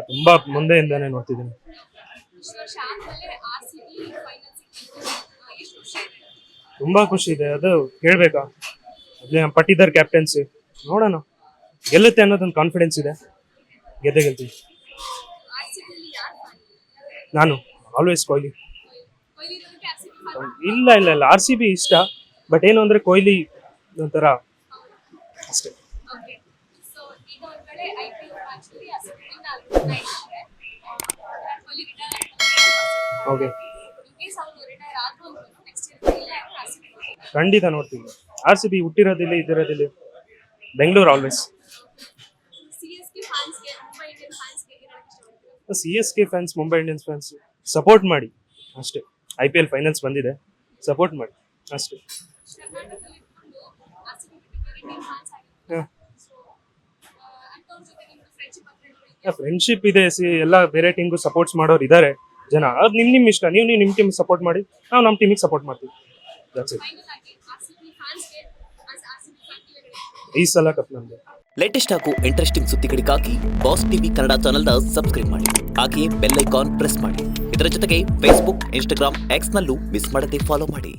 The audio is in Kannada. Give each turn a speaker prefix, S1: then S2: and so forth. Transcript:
S1: ತುಂಬಾ ಮುಂದೆಯಿಂದಾನೆ ನೋಡ್ತಿದ್ದೀನಿ.
S2: ಇಷ್ಟು ವರ್ಷ ಆದ್ಮೇಲೆ RCB ಫೈನಲ್ ಸಿಕ್ಕಿದ್ದು ಎಷ್ಟು ಖುಷಿ ಇದೆ?
S1: ತುಂಬಾ ಖುಷಿ ಇದೆ. ಅದು ಕೇಳ್ಬೇಕಾ? ಅದೇ ನಮ್ಮ ಪಟ್ಟಿದಾರ್ ಕ್ಯಾಪ್ಟನ್ಸಿ ನೋಡೋಣ, ಗೆಲ್ಲುತ್ತೆ ಅನ್ನೋದೊಂದು ಕಾನ್ಫಿಡೆನ್ಸ್ ಇದೆ. ಗೆಲ್ತೀವಿ.
S2: RCB ಅಲ್ಲಿ ಯಾರು fan?
S1: ನಾನು ಆಲ್ವೇಸ್ ಕೊಹ್ಲಿ.
S2: ಕೊಹ್ಲಿ ಇರೋದಕ್ಕೆ RCB fan?
S1: ಇಲ್ಲ RCB ಇಷ್ಟ, ಬಟ್ ಏನು ಅಂದ್ರೆ ಕೊಹ್ಲಿ ಒಂಥರ ಅಷ್ಟೇ.
S2: ಓಕೆ. ಸೊ ಈಗ ಒಂದ್ ವೇಳೆ IPL ಮ್ಯಾಚ್ ಅಲ್ಲಿ RCB ವಿನ್ ಆಗುತ್ತೆ ವಿರಾಟ್ ಕೊಹ್ಲಿ ರಿಟೈರ್ ಆಗ್ತಾರೆ.
S1: ಓಕೆ,
S2: ಇನ್ ಕೇಸ್ ಅವರು ರಿಟೈರ್ ಆದ್ರೂ ನೆಕ್ಸ್ಟ್ ಇಯರ್ ಇಲ್ಲ RCB
S1: ಖಂಡಿತ ನೋಡ್ತೀವಿ. RCB ಹುಟ್ಟಿರೋದಿಲ್ಲ, ಇದಿರೋದಿಲ್ಲ. ಬೆಂಗಳೂರು ಆಲ್ವೇಸ್.
S2: CSK ಫ್ಯಾನ್ಸ್ಗೆ ಮುಂಬೈ ಇಂಡಿಯನ್ ಫ್ಯಾನ್ಸ್ಗೆ ಏನು ಹೇಳಕ್ ಇಷ್ಟಪಡ್ತೀರಾ?
S1: CSK fans, Mumbai Indians fans support ಮಾಡಿ ಅಷ್ಟೇ. IPL ಫೈನಲ್ಸ್ ಬಂದಿದೆ, ಸಪೋರ್ಟ್ ಮಾಡಿ ಅಷ್ಟೇ.
S2: ಕರ್ನಾಟಕದಲ್ಲಿ ಇಟ್ಕೊಂಡು RCB ಬಿಟ್ಟು ಬೇರೆ ಟೀಮ್ ಫ್ಯಾನ್ಸ್ ಆಗಿರ್ತಾರೆ. ಸೊ ಅಂಥವ್ರ ಜೊತೆ ನಿಮ್ದು ಫ್ರೆಂಡ್ಶಿಪ್ ಅಂದ್ರೆ ಹೇಗೆ?
S1: ಫ್ರೆಂಡ್ಶಿಪ್ ಇದೆ. ಎಲ್ಲ ಬೇರೆ ಟೀಮ್ಗೂ ಸಪೋರ್ಟ್ಸ್ ಮಾಡೋರು ಇದ್ದಾರೆ ಜನ. ಅದು ನಿಮ್ಮ ಇಷ್ಟ. ನೀವು ನಿಮ್ಮ ಟೀಮ್ ಸಪೋರ್ಟ್ ಮಾಡಿ, ನಾವು ನಮ್ಮ ಟೀಮಿಗೆ ಸಪೋರ್ಟ್ ಮಾಡ್ತೀವಿ. That's it.
S2: ಫೈನಲ್ ಆಗಿ RCB ಫ್ಯಾನ್ಸ್ಗೆ RCB ಫ್ಯಾನ್ಸ್ಗೆ
S1: ಈ ಸಲ ಕಪ್ ನಮ್ದು.
S3: ಲೇಟೆಸ್ಟ್ ಹಾಗೂ ಇಂಟ್ರೆಸ್ಟಿಂಗ್ ಸುದ್ದಿಗಳಿಗಾಗಿ ಬಾಸ್ ಟಿವಿ ಕನ್ನಡ ಚಾನೆಲ್ನ ಸಬ್ಸ್ಕ್ರೈಬ್ ಮಾಡಿ. ಹಾಗೆಯೇ ಬೆಲ್ ಐಕಾನ್ ಪ್ರೆಸ್ ಮಾಡಿ. ಇದರ ಜೊತೆಗೆ ಫೇಸ್ಬುಕ್, ಇನ್ಸ್ಟಾಗ್ರಾಮ್, ಎಕ್ಸ್ನಲ್ಲೂ ಮಿಸ್ ಮಾಡದೆ ಫಾಲೋ ಮಾಡಿ.